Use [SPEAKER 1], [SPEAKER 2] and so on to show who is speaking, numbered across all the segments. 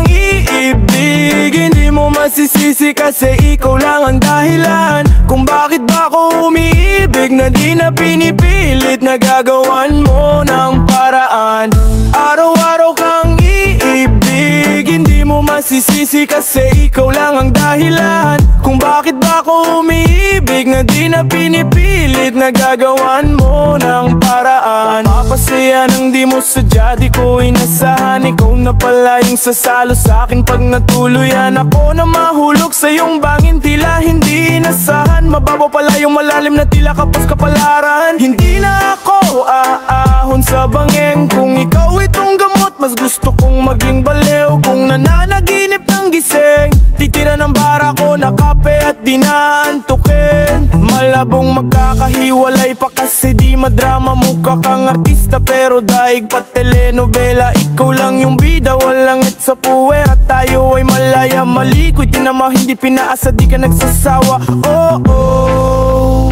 [SPEAKER 1] kang iibig, hindi mo masisisi kasi ikaw lang ang dahilan kung bakit ba ako umiibig na di na pinipilit. Nagagawan mo ng paraan. Araw-araw kang iibig, hindi mo masisisi kasi ikaw lang ang dahilan kung bakit ba ako umiibig na di na pinipilit. Nagagawan mo ng paraan. Napapasaya nang di mo sadya, di ko inasahan. Ikaw na pala yung sasalo sa'kin pag natuluyan ako na mahulog sa iyong bangin, tila hindi inasahan. Mababaw pala yung malalim na tila kapos kapalaran. Hindi na ako aahon sa bangeng kung ikaw itong gamot. Mas gusto kong maging baliw kung nananaginip ng gising. Titira ng bara ko na kape at di naantukin. Malabong magkakahiwalay pa kasi di madrama. Mukha kang artista pero daig pa telenovela. Ikaw lang yung bida, walang it sa puwer. At tayo ay malaya malikoy. Tinama hindi pinaasa, di ka nagsasawa. Oh oh,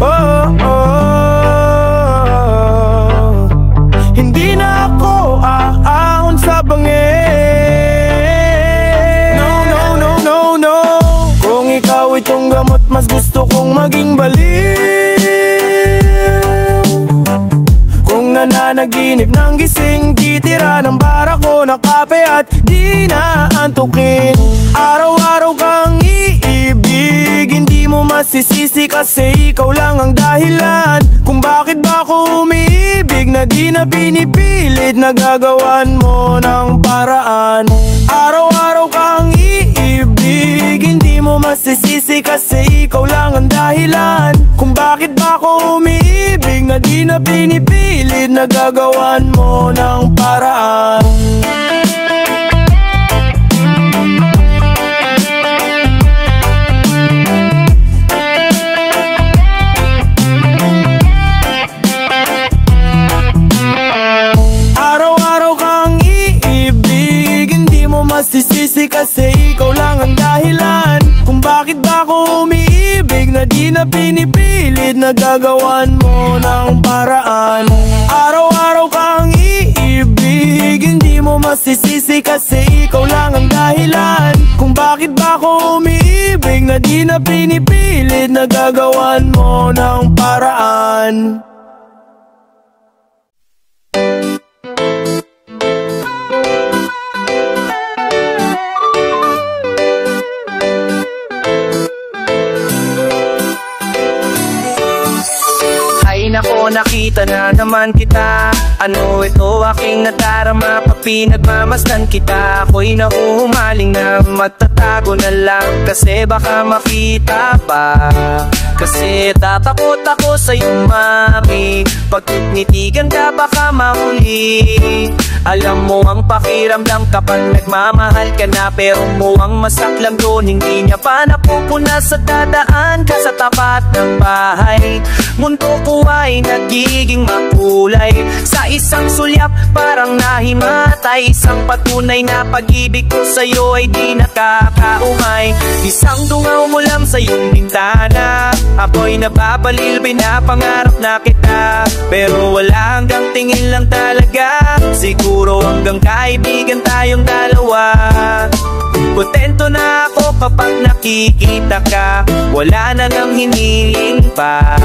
[SPEAKER 1] oh oh. Hindi na ako aahon sa bangin. No, no, no, no, no. Kung ikaw itong gamot, mas gusto kong maging baliw. Kung nananaginip ng gising, titira ng bara ko na kape at di naantukin. Araw-araw kang iibig, hindi mo masisisi kasi ikaw lang ang dahilan kung bakit ba ako umiibig na di na pinipilit. Nagagawan mo ng paraan. Araw-araw kang iibig, hindi mo masisisi kasi ikaw lang ang dahilan kung bakit ba ako umiibig na di na pinipilit. Nagagawan mo ng paraan. Masisisi kasi ikaw lang ang dahilan kung bakit ba ako umiibig na di na pinipilit. Nagagawan mo ng paraan. Araw-araw kang iibig, hindi mo masisisi kasi ikaw lang ang dahilan kung bakit ba ako umiibig na di na pinipilit. Nagagawan mo ng paraan.
[SPEAKER 2] Nako, nakita na naman kita. Ano ito aking nadarama, pag pinagmamasdan kita. Ako'y nahuhumaling na magtatago na lang kasi baka makita pa. Kasi tatakot ako sa'yo, mami. Pag nitigan ka baka mahuli. Alam mo ang pakiramdam kapag nagmamahal ka na pero muwang masaklang doon. Hindi niya pa napupuna sa dadaan ka sa tapat ng bahay. Mundo ko ay nagiging makulay. Sa isang sulyap parang nahimatay. Isang patunay na pag-ibig ko sa'yo ay di nakakaumay. Isang dungaw mo lang sa iyong bintana. Ako'y nababalil, pinapangarap na kita. Pero wala hanggang tingin lang talaga. Siguro hanggang kaibigan tayong dalawa. Kontento na ako kapag nakikita ka. Wala na nang hiniling pa.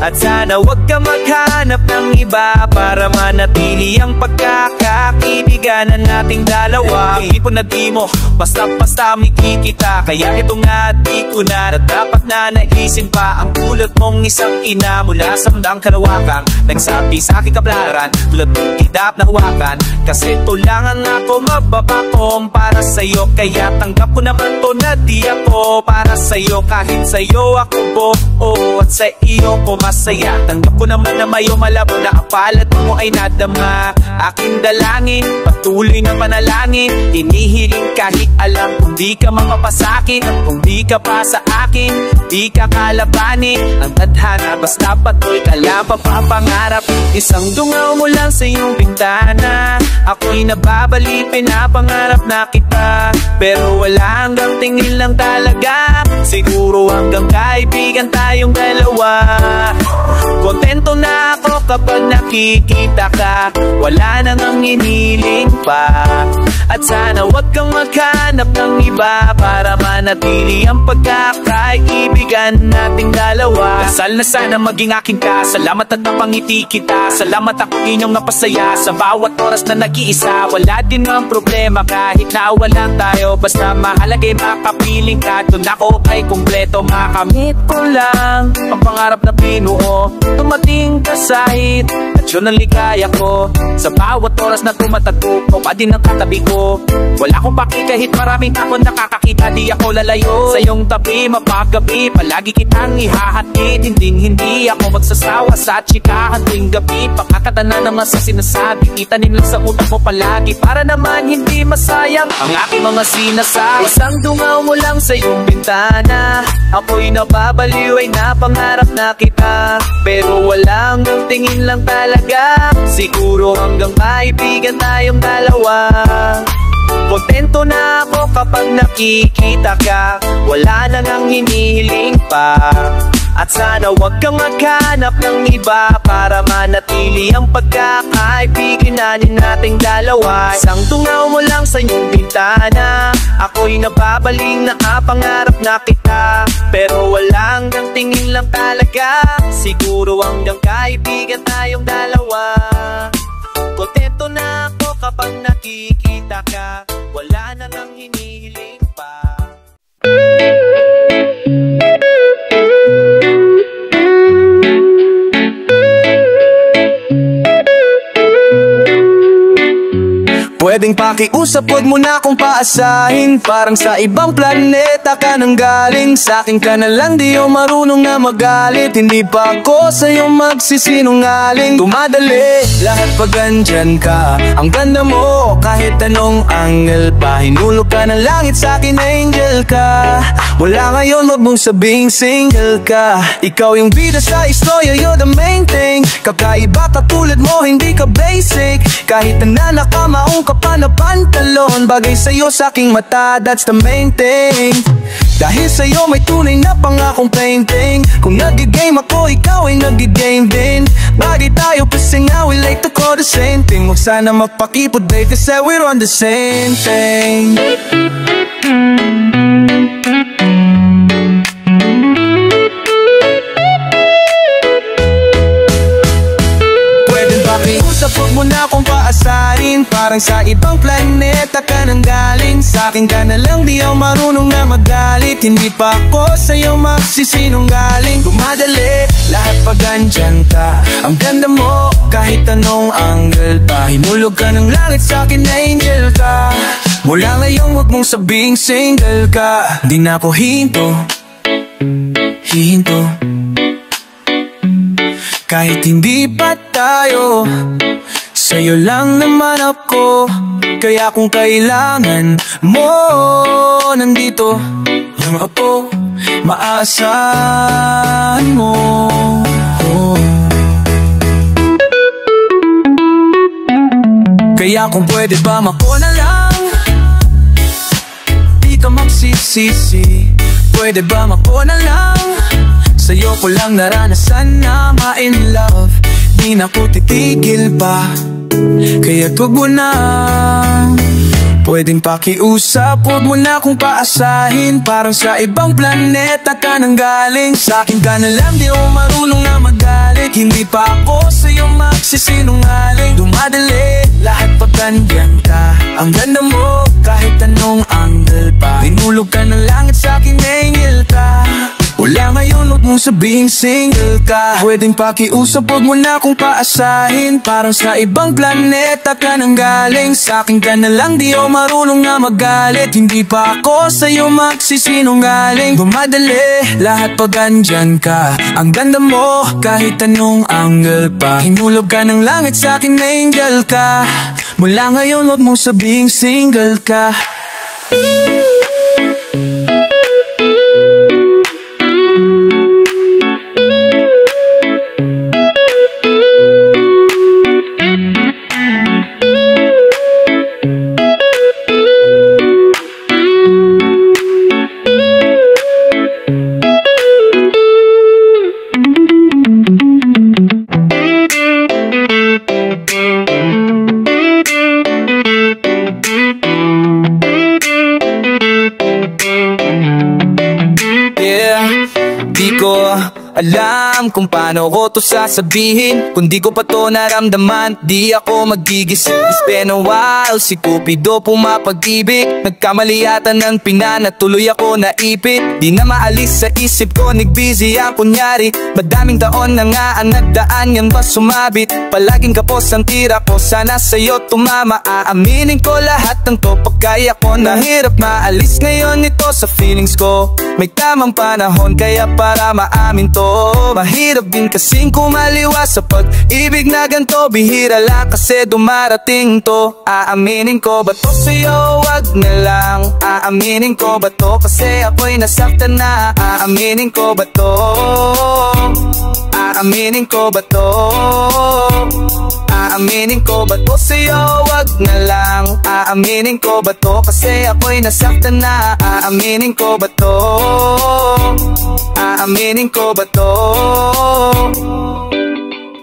[SPEAKER 2] At sana wag ka maghanap ng iba para manatili ang pagkakakibiganan nating dalawa. Hindi po na di mo basta-basta makikita. Kaya ito nga di ko na dapat na naisin pa. Ang kulot mong isang ina mula sa mundang kalawakan. Nagsabi sa aking kaplaran tulad ng kidap na huwakan. Kasi tulangan ako mababakom para sa'yo. Kaya tanggap ko naman to na di ako para sa'yo. Kahit sa'yo ako buo at sa iyo ko masaya. Tanggap ko naman na mayo malabo na ang palad mo ay nadama. Aking dalangin, patuloy na panalangin. Hinihiling kahit alam kung di ka mapapasakin. At kung di ka pa sa akin, di ka kalabanin. Ang tadhana basta patuloy ka lang papapangarap. Isang dungaw mo lang sa iyong bintana. Ako'y nababali, pinapangarap na kita. Pero wala hanggang tingin lang talaga. Siguro hanggang kaibigan tayong dalawa. Kontento na ako kapag nakikita ka. Wala nang hiniling pa. At sana ng iba para manatili ang pagkakaibigan nating dalawa. Dasal na sana maging akin ka, salamat at napangiti kita. Salamat ako inyong napasaya sa bawat oras na nag-iisa. Wala din ang problema kahit na wala tayo, basta mahalagay makapiling ka. Doon ako ay kumpleto, makamit ko lang ang pangarap na pinuo. Tumating ka sahit at yun ang ligaya ko. Sa bawat oras na tumatago, pa din ang katabi ko. Wala akong paki kahit maraming takot nakakakita, di ako lalayo sa iyong tabi mapagabi. Palagi kitang ihahatid, hindi ako magsasawa sa chikahan tuwing gabi. Pakakatana naman sa sinasabi, itanim lang sa utak mo palagi para naman hindi masayang ang aking mga sinasabi. Isang dungaw mo lang sa iyong bintana, ako'y napabaliw ay napangarap na kita. Pero walang ang tingin lang talaga, siguro hanggang kaibigan tayong dalawa. Kontento na ako kapag nakikita ka, wala na nang hinihiling pa. At sana wag kang maghanap ng iba para manatili ang pagkakaibiganin nating dalawa. Isang tungaw mo lang sa iyong bintana, ako'y nababaling nakapangarap na kita. Pero walang ang tingin lang talaga, siguro hanggang kaibigan tayong dalawa. Kontento na ako kapag nakikita ka, wala na nang hinihiling pa.
[SPEAKER 1] Pwedeng pakiusap, wag mo na akong paasahin. Parang sa ibang planeta ka nang galing. Sa'kin ka na lang, di ako marunong na magalit. Hindi pa ako sa'yo magsisinungaling. Tumadali, lahat pag andyan ka. Ang ganda mo, kahit anong angle pa. Hinulog ka ng langit, sa'kin angel ka. Wala ngayon, wag mong sabing single ka. Ikaw yung bida sa istorya, you're the main thing. Kakaiba katulad mo, hindi ka basic. Kahit na nakamaong ka pa na pantalon, bagay sa'yo sa'king mata, that's the main thing. Dahil sa'yo may tunay na pangakong painting. Kung nag-game ako, ikaw ay nag-game din. Bagay tayo kasi nga we like to call the same thing. Huwag sana mapakipot babe, kasi we're on the same thing. Huwag mo na akong paasarin, parang sa ibang planeta ka nang galing. Sa'kin ka na lang, di ako marunong na magalit. Hindi pa ako sa'yo magsisinungaling. Tumadali, lahat pag andyan ka. Ang ganda mo, kahit anong angle pa. Hinulog ka ng langit, sa'kin angel ka. Mula ngayon, wag mong sabing single ka. Di na ako hinto. Kahit hindi pa tayo, sa'yo lang naman ako. Kaya kung kailangan mo, nandito lang ako, maaasahan mo. Kaya kung pwede ba mako na lang, di ka magsisisi. Pwede ba mako na lang, sa'yo ko lang naranasan na ma-in love. Di na ko titigil pa, kaya wag mo na. Pwedeng pakiusap, wag mo na akong paasahin. Parang sa ibang planeta ka nang galing. Sa'kin ka na lang, di ako marunong na magalit. Hindi pa ako sa'yo magsisinungaling. Dumadali, lahat pag andyan ka. Ang ganda mo, kahit anong angle pa. Tinulog ka ng langit, sa'kin angel ka. Wala ngayon, huwag mong sabing single ka. Pwedeng pakiusap, huwag mo na akong paasahin. Parang sa ibang planeta ka nang galing. Sa'kin ka na lang, di ako marunong na magalit. Hindi pa ako sa'yo magsisinungaling. Dumadali, lahat pag andyan ka. Ang ganda mo, kahit anong angle pa. Hinulog ka ng langit, sa'kin angel ka. Mula ngayon, huwag mong sabing single ka.
[SPEAKER 2] alam kung paano ko to sasabihin. Kung di ko pa to naramdaman, di ako magigising. It's been a while, si Cupido pumapag-ibig. Nagkamali yata ng pinana, tuloy ako naipit. Di na maalis sa isip ko, nag-busy ang kunyari. Madaming taon na nga ang nagdaan, yan ba sumabit? Palaging kapos ang tira ko, sana sa'yo tumama. Aaminin ko lahat ng to, pagkaya ko. Nahirap maalis ngayon ito sa feelings ko. May tamang panahon kaya para maamin to. Mahirap din kasing kumaliwa sa pag-ibig na ganto. Bihira lang kasi dumarating to. Aaminin ko ba to sa'yo? Wag na lang. Aaminin ko ba to? Kasi ako'y nasaktan na. Aaminin ko ba to? Aaminin ko ba to? Aaminin ko ba to sa'yo? Wag na lang. Aaminin ko ba to? Kasi ako'y nasaktan na. Aaminin ko ba to? Aaminin ko ba to?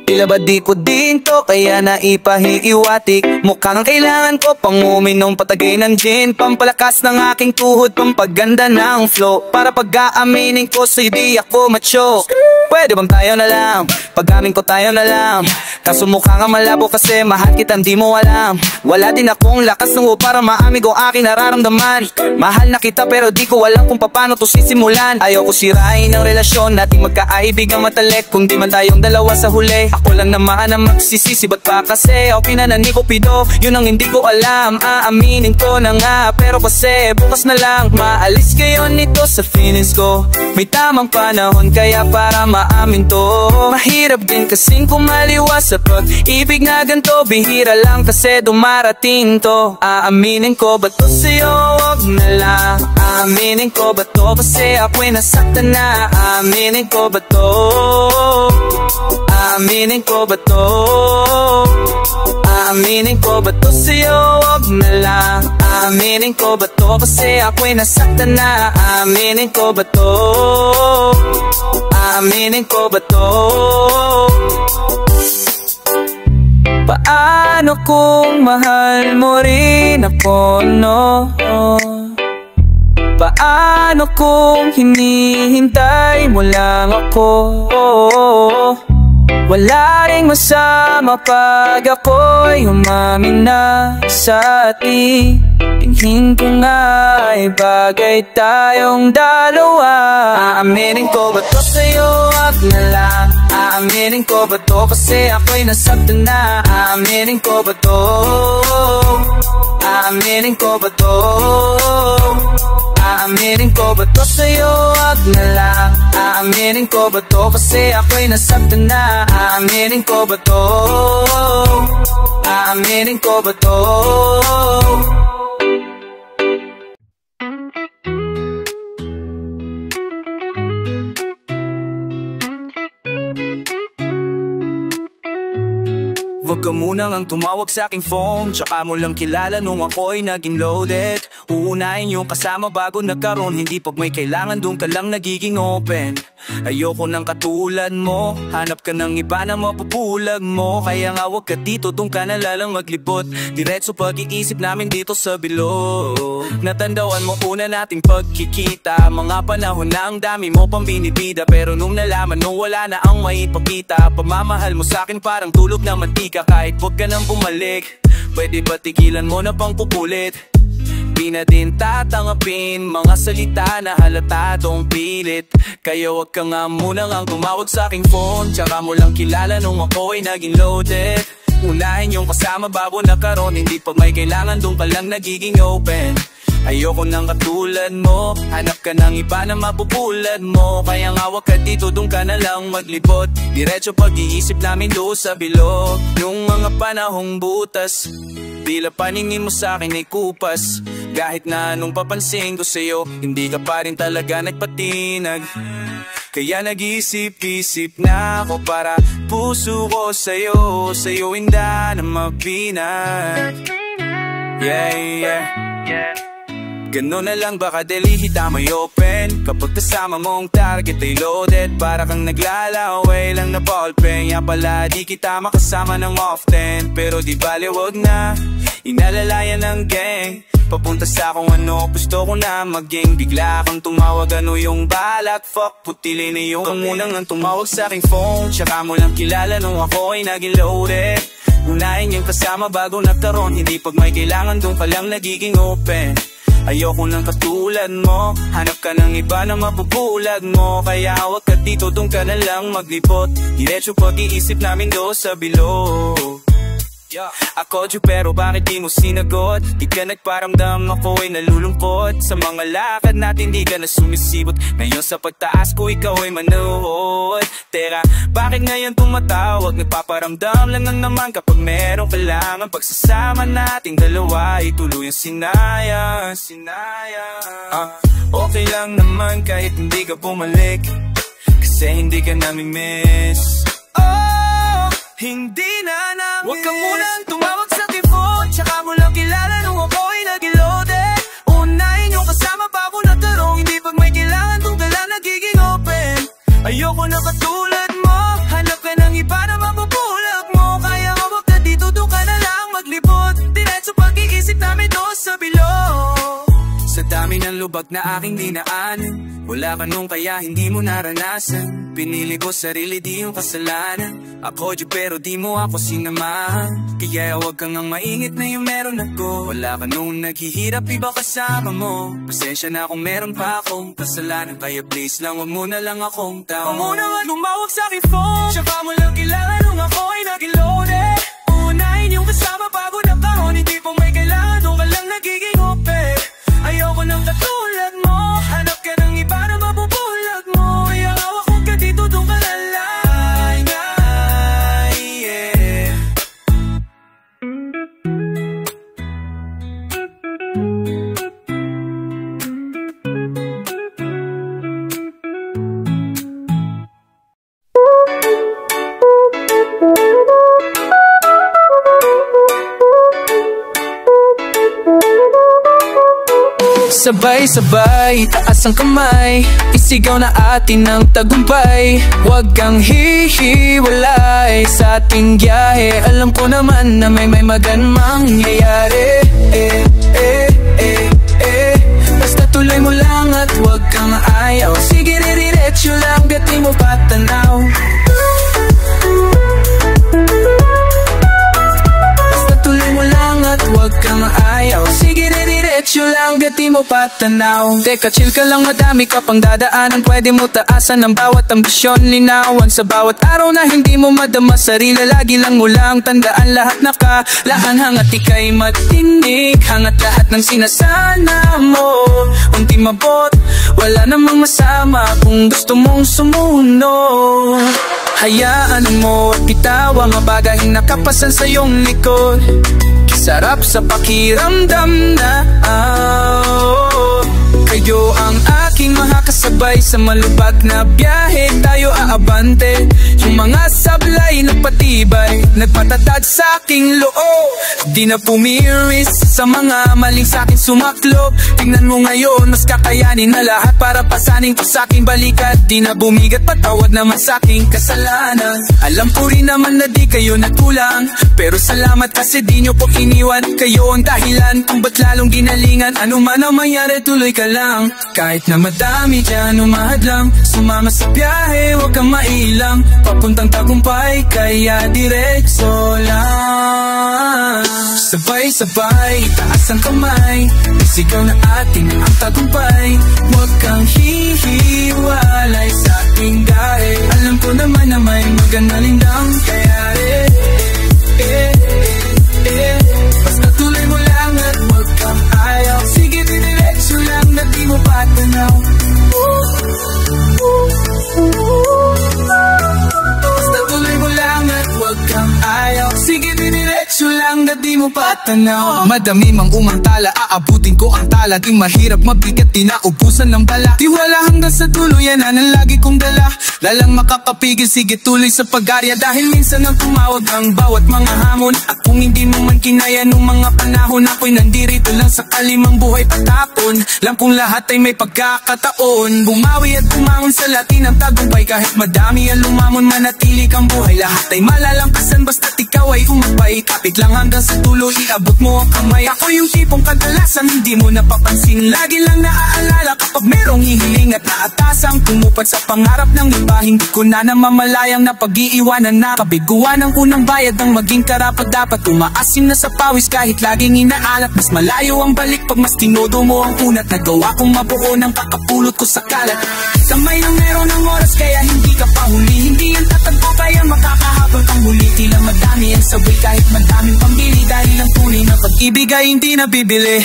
[SPEAKER 2] Tila ba di ko din to, kaya naipahiiwatik. Mukhang kailangan ko pang uminom patagay ng gin. Pampalakas ng aking tuhod, pampaganda ng flow. Para pag-aaminin ko sa'yo di ako macho. Pwede bang tayo na lang? Pag-amin ko tayo na lang. Kaso mukha nga malabo kasi mahal kita di mo alam. Wala din akong lakas ng para maamin ko aking nararamdaman. Mahal na kita pero di ko alam kung paano to sisimulan. Ayoko sirain ang relasyon nating magkaibigang matalik. Kung di man tayong dalawa sa huli, ako lang naman ang magsisisi. Ba't pa kasi ako pinana ni Cupido? Yun ang hindi ko alam. Aaminin ko na nga pero kasi bukas na lang. Maalis kayo nito sa feelings ko. May tamang panahon kaya para maamin to. Mahirap din kasing kumaliwa sa pag-ibig na ganto. Bihira lang kasi dumarating to. Aaminin ko ba to sa'yo? Wag na lang. Aaminin ko ba to? Kasi ako'y nasaktan na. Aaminin ko ba to? Aaminin ko ba to? Aaminin ko ba to sa'yo? Wag na lang. Aaminin ko ba to? Kasi ako'y nasaktan na. Aaminin ko ba to? Aaminin ko ba to? Paano kung mahal mo rin ako, no? Paano kung hinihintay mo lang ako? Wala ring masama pag ako'y umamin na sa atin. Tingin ko nga ay bagay tayong dalawa. Aaminin ko ba to sa'yo? Wag na lang. Aaminin ko ba to? Kasi ako'y nasaktan na. Aaminin ko ba to? Aaminin ko ba to? Aaminin ko ba to sa'yo? Wag na lang. Aaminin ko ba to? Kasi ako'y nasaktan na. Aaminin ko ba to? Aaminin ko ba to? Wag ka muna ngang tumawag sa aking phone. Tsaka mo lang kilala nung ako'y naging loaded. Uunahin yung kasama bago nagkaroon. Hindi pag may kailangan dun ka lang nagiging open. Ayoko ng katulad mo. Hanap ka ng iba na mapupulag mo. Kaya nga wag ka dito, dun ka na lalang maglibot. Diretso pag-iisip namin dito sa bilog. Natandawan mo una nating pagkikita. Mga panahon na ang dami mo pang binibida. Pero nung nalaman nung wala na ang maipakita. Pamamahal mo sa'kin parang tulog na mantika. Kahit wag ka nang bumalik, pwede ba tigilan mo na pang pupulit? Di na din tatangapin mga salita na halatadong pilit. Kaya wag ka nga muna ngang tumawag sa aking phone. Tsaka mo lang kilala nung ako'y naging loaded. Unahin yung kasama bago nakaroon. Hindi pag may kailangan dun ka lang nagiging open. Ayoko ng katulad mo. Hanap ka ng iba na mapupulad mo. Kaya nga wag ka dito, dun ka na lang maglibot. Diretso pag-iisip namin doon sa bilog. Yung mga panahong butas, tila paningin mo sa'kin ay kupas. Kahit na anong papansin ko sa'yo, hindi ka pa rin talaga nagpatinag. Kaya nag-isip-isip na ako para puso ko sa'yo. Sa'yo hinda na mapinag. Yeah, yeah, yeah. Ganon na lang baka delihita may open. Kapag kasama mong target ay loaded. Para kang naglalaway lang na ballpen. Nga pala di kita makasama ng often. Pero di bale wag na.
[SPEAKER 1] inalalayan ng gang. Papunta sa kung ano gusto ko na maging. Bigla kang tumawag, ano yung balak? Fuck, putili na yung kamunang ang tumawag sa aking phone. Tsaka mo lang kilala nung ako ay naging loaded. Unahin yung kasama bago nagkaroon. Hindi pag may kailangan doon ka lang nagiging open. Ayoko nang katulad mo, hanap ka ng iba na mapupulag mo. Kaya wag ka dito, doon ka na lang maglipot. Diretso pag-iisip namin do sa bilog. I called you pero bakit di mo sinagot? Di ka nagparamdam, ako ay nalulungkot. Sa mga lakad natin di ka na sumisibot. Ngayon sa pagtaas ko ikaw ay manood. Teka, bakit ngayon tumatawag? Nagpaparamdam lang naman kapag merong kailangan. Pagsasama nating dalawa ay tuluyang sinaya. Okay lang naman kahit hindi ka bumalik, kasi hindi ka namin miss. Hindi na namin. Huwag ka munang tumawag sa phone. Tsaka mo lang kilala nung ako ay nag-loaded. Unahin yung kasama bago nagkaroon. Hindi pag may kailangan doon ka lang nagiging open. Ayoko na katulad mo, hanap ka ng iba na mapupulag mo. Kaya wag ka dito, doon ka na lang maglibot. Diretso pag-iisip namin doon sa bilog. Sa dami ng lubag na aking dinaanan, wala ka nung kaya hindi mo naranasan. Pinili ko sarili, di yung kasalanan. Ako di pero di mo ako sinamahan. Kaya wag kang ang maingit na yung meron ako. Wala ka nung naghihirap, iba kasama mo. Pasensya na kung meron pa akong kasalanan. Kaya please lang, wag mo na lang akong tao. Huwag mo na nga tumawag sa aking phone. Tsaka mo lang kilala nung ako ay nag-loaded. Unahin yung kasama bago nagkaroon. Hindi po may kailangan, doon ka lang nagiging open. Ayoko nang katulad mo, hanap ka ng iba na mapupulag mo. Kaya hawak ko ka dito, doon ka na lang, yeah.
[SPEAKER 2] Sabay-sabay, taas ang kamay, isigaw na atin ang tagumpay. Huwag kang hihiwalay sa ating biyahe. Alam ko naman na may magandang mangyayari. Basta tuloy mo lang at huwag kang ayaw. Sige, diretso lang, gati mo patanaw. Basta tuloy mo lang at huwag kang ayaw. Sige, diretso lang, gati mo patanaw. Teka, chill ka lang, madami ka pang dadaanan. Pwede mo taasan ang bawat ambisyon, linawan sa bawat araw na hindi mo madama sarili. Lagi lang mo lang tandaan, lahat nakalaan. Hangat ika'y matinig, hangat lahat ng sinasana mo. Unti mabot, wala namang masama kung gusto mong sumunod. Hayaan mo at bitaw ang bagay nakapasan sa iyong likod. Sarap sa pakiramdam na kayo ang aking makakasabay sa malubak na biyahe. Tayo aabante, yung mga sablay nagpatibay, nagpatatag sa aking loob. Di na pumiris sa mga maling sa akin sumaklop. Tingnan mo ngayon, mas kakayanin na lahat para pasanin ko sa aking balikat. Di na bumigat, patawad naman sa aking kasalanan. Alam ko rin naman na di kayo nagkulang, pero salamat kasi di nyo po iniwan. Kayo ang dahilan kung ba't lalong ginalingan. Ano man ang mangyari, tuloy ka lang. Kahit na madami dyan umahadlang, sumama sa biyahe, huwag kang mailang. Papuntang tagumpay, kaya diretso lang. Sabay-sabay, taas ang kamay, isigaw na atin ang tagumpay. Huwag kang hihiwalay sa ating gahe. Alam ko naman na may maganda lindang kayari. Basta tuloy mo lang at huwag kang ayaw. Sige, diretso lang na di mo patanaw. Basta tuloy mo lang at huwag kang ayaw. Sige, diretso lang na di mo patanaw. Madami mang umantala, aabutin ko ang tala. Di mahirap, mabigat, di naubusan ng bala. Tiwala hanggang sa dulo, yan ang lagi kong dala. Lalang makakapigil, sige tuloy sa pag-arya. Dahil minsan ang tumawag ang bawat mga hamon. At kung hindi mo man kinaya nung mga panahon, ako'y nandirito lang sa kalimang buhay patapon. panahon. Alam kong lahat ay may pagkakataon. Bumawi at bumangon sa latin ng tagumpay. Kahit madami ang lumamon, manatili kang buhay. Lahat ay malalampasan basta't ikaw ay umabay. Kapit lang hanggang sa tulo, iabot mo ang kamay. Ako yung tipong kadalasan hindi mo napapansin. Lagi lang naaalala kapag merong hihiling at naatasang tumupat sa pangarap ng iba. Hindi ko na namamalayang na pag-iiwanan na kabiguan ng unang bayad ng maging karapat dapat. Umaasim na sa pawis kahit laging inaalat. Mas malayo ang balik pag mas tinodo mo ang unat. Nagawa kong mabuo ng kakapulot ko sa kalat. Kamay ng meron ng oras kaya hindi ka pa huli. Hindi yan tatagpo kaya makakahabol kang huli. Tila madami ang sabay kahit madaming pambili. Dahil ang tunay na pag-ibig ay hindi nabibili.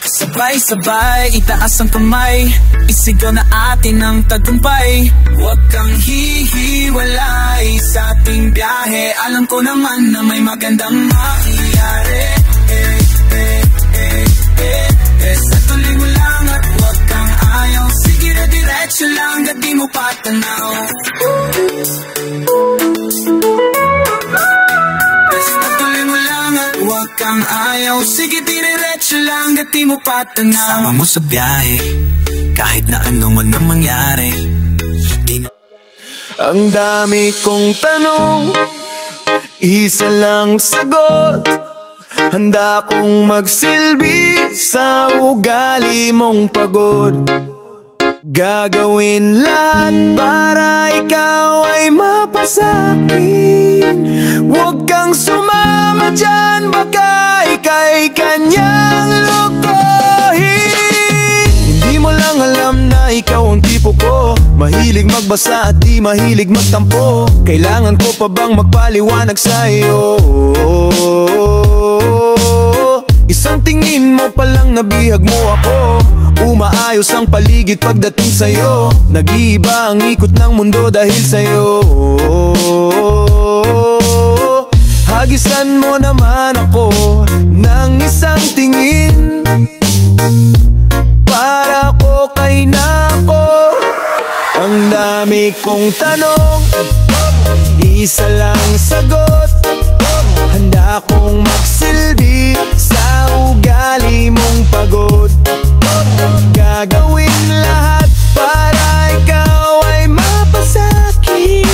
[SPEAKER 2] Sabay-sabay, itaas ang kamay. Isigaw na atin ang tagumpay. Huwag kang hihiwalay sa ating biyahe. Alam ko naman na may magandang mangyayari. Sa tuloy mo lang at huwag kang ayaw. Sige na diretso lang at di mo patanaw. Basta tuloy mo lang at huwag kang ayaw. Sige diretso lang at di mo patanaw. Sama mo sa biyahe kahit na ano man ang mangyari.
[SPEAKER 1] Ang dami kong tanong, isa lang sagot. Handa kong magsilbi sa ugali mong pagod. Gagawin lahat para ikaw ay mapasakin. Huwag kang sumama dyan, baka ika'y kanyang lokohin. Hindi mo lang alam na ikaw ang tipo ko. Mahilig magbasa at di mahilig magtampo. Kailangan ko pa bang magpaliwanag sa'yo? Isang tingin mo palang nabihag mo ako. Umaayos ang paligid pagdating sa'yo. Nag-iiba ang ikot ng mundo dahil sa'yo. Hagisan mo naman ako ng isang tingin para ko kay nako. Ang dami kong tanong, isa lang sagot. Handa kong magsilbi sa ugali mong pagod. Gagawin lahat para ikaw ay mapasakin.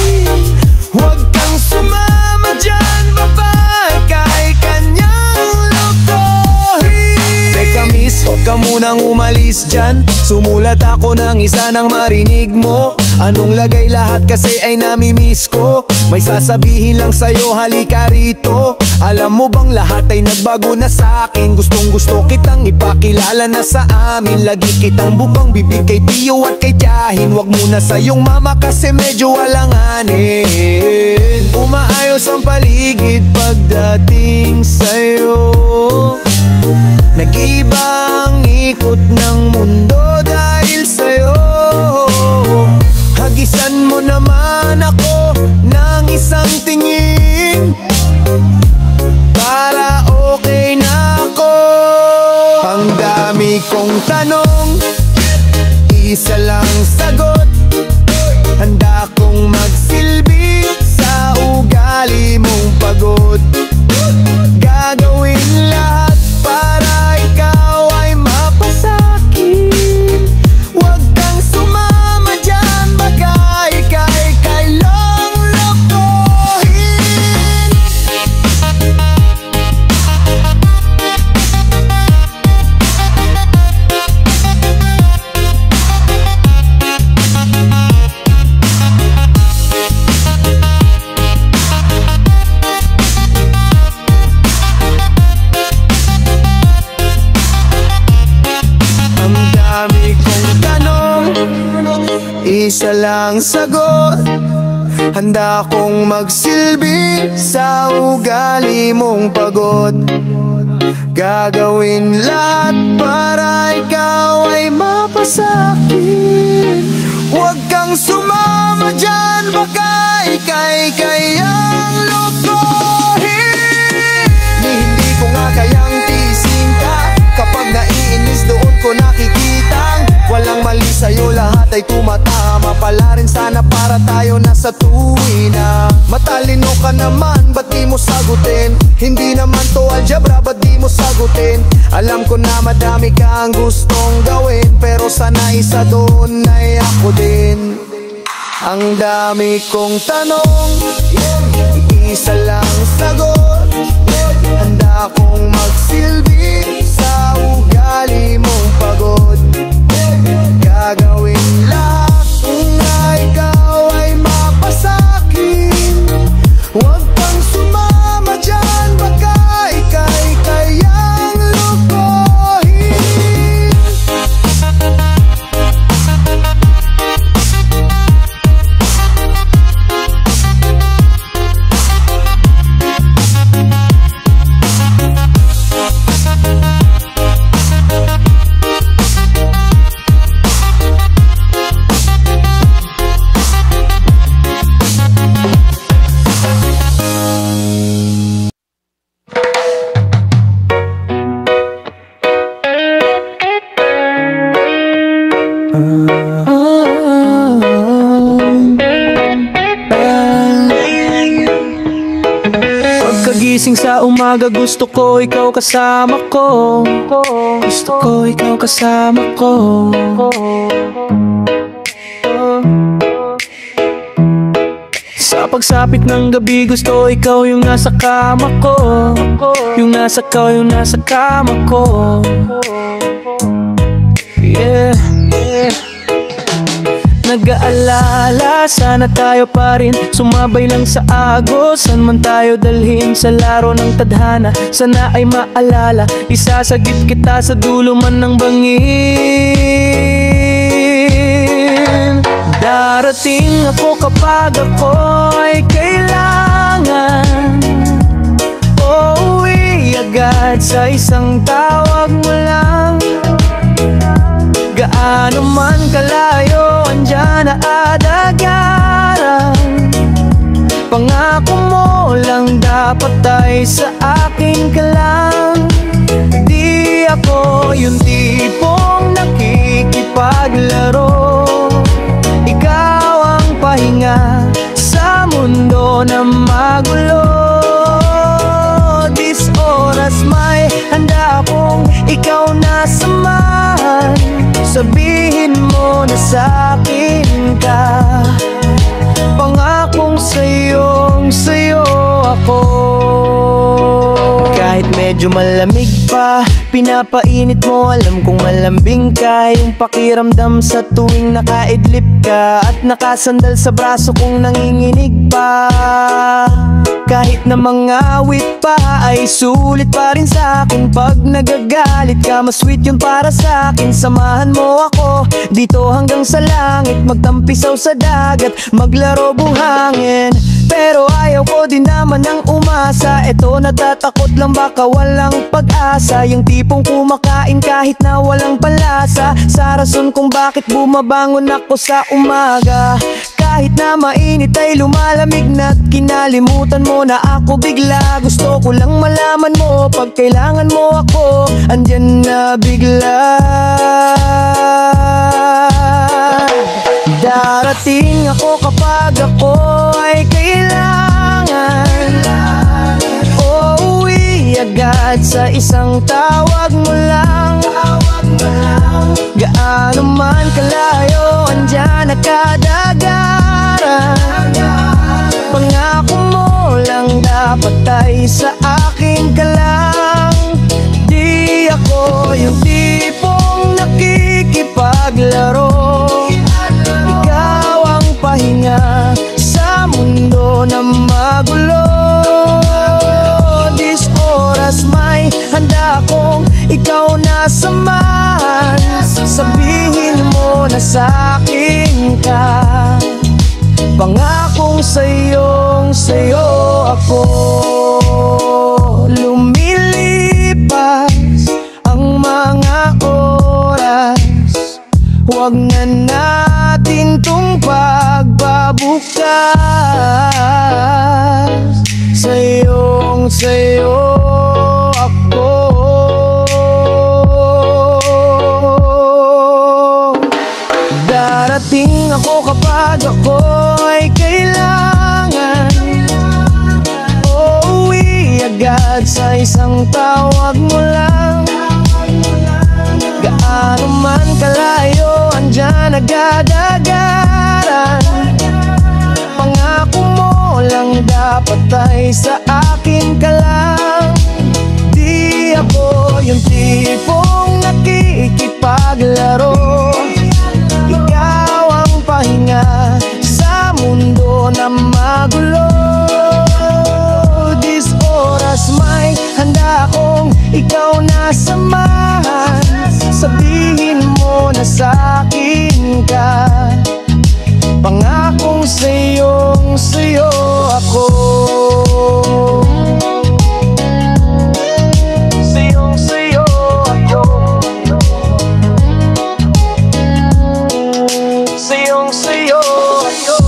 [SPEAKER 1] Huwag kang sumama dyan, babae, kay kanyang lokohin. Teka miss, huwag ka munang umalis dyan. Sumulat ako ng isa nang marinig mo. Anong lagay lahat kasi ay namimiss ko. May sasabihin lang sa'yo, halika rito. Alam mo bang lahat ay nagbago na sa'kin. Gustong gusto kitang ipakilala na sa amin. Lagi kitang bubang bibig kay Tiyo at kay Tiyahin. Huwag muna sa'yong mama kasi medyo alanganin. Umaayos ang paligid pagdating sa'yo. Nag-iba ang ikot ng mundo dahil sa'yo. Hagisan mo naman ako ng isang tingin para okay na ako. Ang dami kong tanong, isa lang sagot. Handa kong magsilbi sa ugali mong pagod. Gagawin lahat para ikaw ay mapasakin. Huwag kang sumama dyan, baka ika'y kailang lokohin. Ang dami kong tanong, isa lang sagot. Handa kong magsilbi sa ugali mong pagod. Gagawin lahat para ikaw ay mapasakin. Huwag kang sumama dyan, baka ika'y kayang lokohin. Hindi ko nga kayang tiisin ka. Kapag naiinis doon ko nakikitang walang mali sa'yo, lahat ay
[SPEAKER 3] ay tumatama pala rin sana para tayo nasa tuwina. Matalino ka naman, ba't di mo sagutin? Hindi naman to algebra, ba't di mo sagutin? Alam ko na madami kang gustong gawin, pero sana isa doon ay ako din. Ang dami kong tanong, isa lang sagot. Handa akong magsilbi sa ugali mong pagod. Gagawin lahat kung ikaw ay mapasakin. Huwag kang sumama dyan, baka ika'y kayang lukohin.
[SPEAKER 2] Pagkagising sa umaga, gusto ko ikaw kasama ko. Gusto ko ikaw kasama ko. Sa pagsapit ng gabi, gusto ikaw yung nasa kama ko. Yung nasa kama ko. Yeah, yeah. Nag-aalala, sana tayo pa rin sumabay lang sa agos. San man tayo dalhin sa laro ng tadhana, sana ay maalala, isasagip kita sa dulo man ng bangin. Darating ako kapag ako ay kailangan. Uuwi agad sa isang tawag mo lang. Gaano man kalayo, andyan na adagaran. Pangako mo lang, dapat ay sa akin ka lang. Di ako yung tipong nakikipaglaro. Ikaw ang pahinga sa mundo na magulo. This oras may handa akong ikaw na samahan. Sabihin mo na sa'kin ka, pangakong sa'yo ako. Kahit medyo malamig pa, pinapainit mo, alam kong malambing ka. Yung pakiramdam sa tuwing nakaidlip ka, at nakasandal sa braso kong nanginginig pa. Kahit na mga awit pa, ay sulit pa rin sa'kin. Pag nagagalit ka, mas sweet yun para sa'kin. Samahan mo ako dito hanggang sa langit, magtampisaw sa dagat, maglaro buhangin. Pero ayaw ko din naman ng umasa. Eto natatakot lang baka walang pag-asa. Yung tipong kumakain kahit na walang palasa, sa rason kung bakit bumabangon ako sa umaga. Kahit na mainit ay lumalamig na't kinalimutan mo na ako bigla. Gusto ko lang malaman mo, pag kailangan mo ako, andyan na bigla. Darating ako kapag ako ay kailangan. Uuwi agad sa isang tawag mo lang. Gaano man kalayo, andyan na kadagaran. Pangako mo lang, dapat ay sa akin ka lang. Di ako yung tipong nakikipaglaro. Ikaw ang pahinga sa mundo na magulo. This oras may handa akong ikaw na samahan. Sabihin mo na sa'kin ka, pangakong sa'yo ako. Lumilipas ang mga oras, huwag na natin tong pagbabukas. Sa'yo ako. isang tawag mo lang. Gaano man kalayo, andyan nagdadagaran. Pangako mo lang dapat ay sa akin ka lang. Di ako yung tipong nakikipaglaro. Ikaw ang pahinga sa mundo na magulo. This oras may handa akong ikaw na samahan. Sabihin mo na sa'kin ka, pangakong sa'yo ako. Sa'yo ako. Sa'yo ako.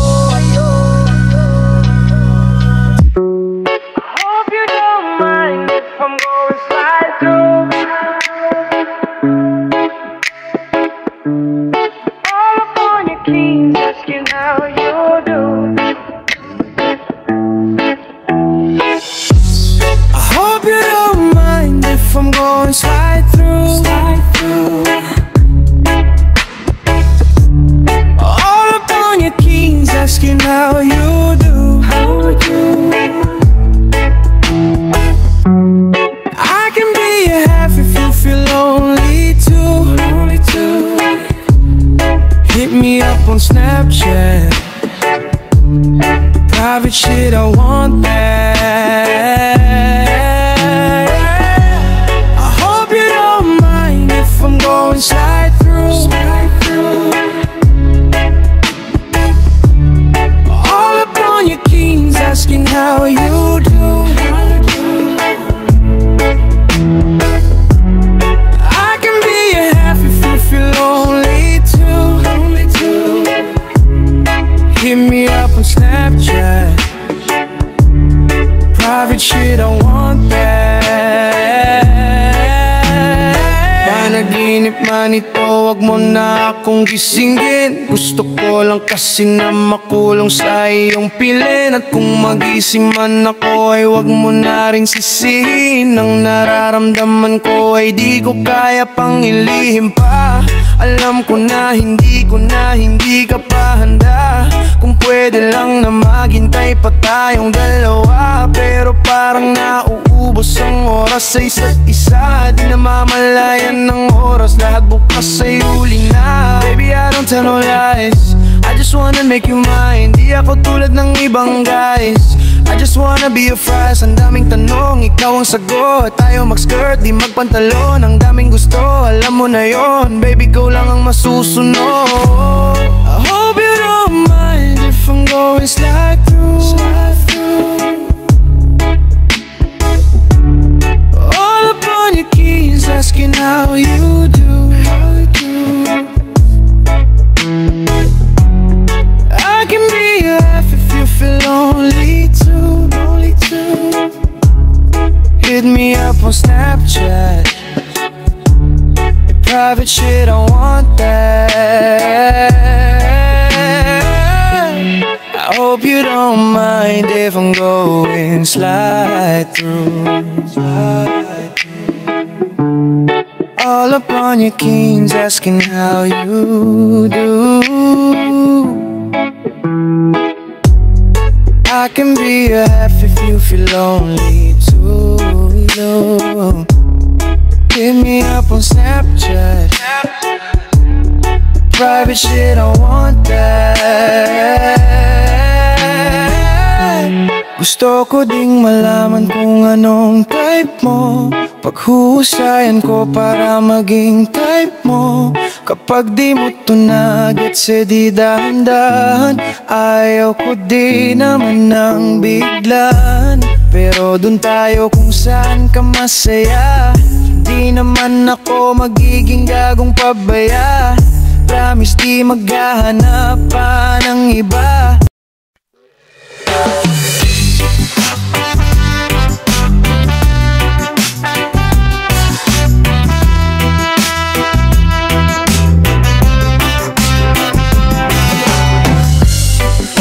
[SPEAKER 2] Hope you don't mind if I'm going slide through. All up on your keys, asking how you do. I hope you don't mind if I'm going slide through. All up on your keys, asking how you do. I can be your half if you feel lonely too. Hit me up on Snapchat. Private shit, I want that. I hope you don't mind if I'm going slide through. All up on your keys, asking how you do. I can be your half if you feel lonely too. Hit me up on Snapchat. Private shit, I want that. Panaginip man ito, wag mo na akong gisingin. Gusto ko lang kasi na makulong sa iyong piling. At kung magising man ako ay wag mo na rin sisihin. Ang nararamdaman ko ay di ko kaya pang ilihim pa. Alam ko na hindi ka pa handa. Kung pwede lang na maghintay pa tayong dalawa. Pero parang nauubos ang oras sa isa't isa. Di na mamalayan ng oras, lahat bukas ay huli na. Baby, I don't tell no lies, I just wanna make you mine. Di ako tulad ng ibang guys, I just wanna be your fries. Ang daming tanong, ikaw ang sagot. Tayo mag-skirt, di magpantalon. Ang daming gusto, alam mo na yon. Baby, go lang ang masusunod. I hope you don't mind if I'm going slide through. All up on your keys, asking how you do. I can be your half if you feel lonely too. Hit me up on Snapchat. Private shit, I want that. I hope you don't mind if I'm going slide through. All up on your keys, asking how you do. I can be your half if you feel lonely too. Hit me up on Snapchat. Private shit, I want that. Gusto ko ding malaman kung anong type mo. Paghuhusayan ko para maging type mo. Kapag di mo to na-gets, di dahan-dahan. Ayaw ko di naman ng biglan. Pero dun tayo kung saan ka masaya. Di naman ako magiging gagong pabaya. Promise di maghahanap pa ng iba.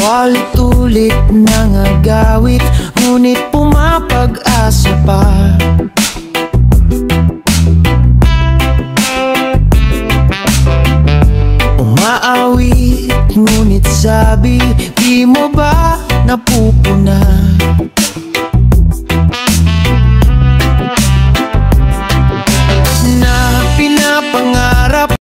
[SPEAKER 2] Paulit-ulit nang agawit, ngunit pumapag-asa pa.
[SPEAKER 4] Ngunit sabi, di mo ba napupuna?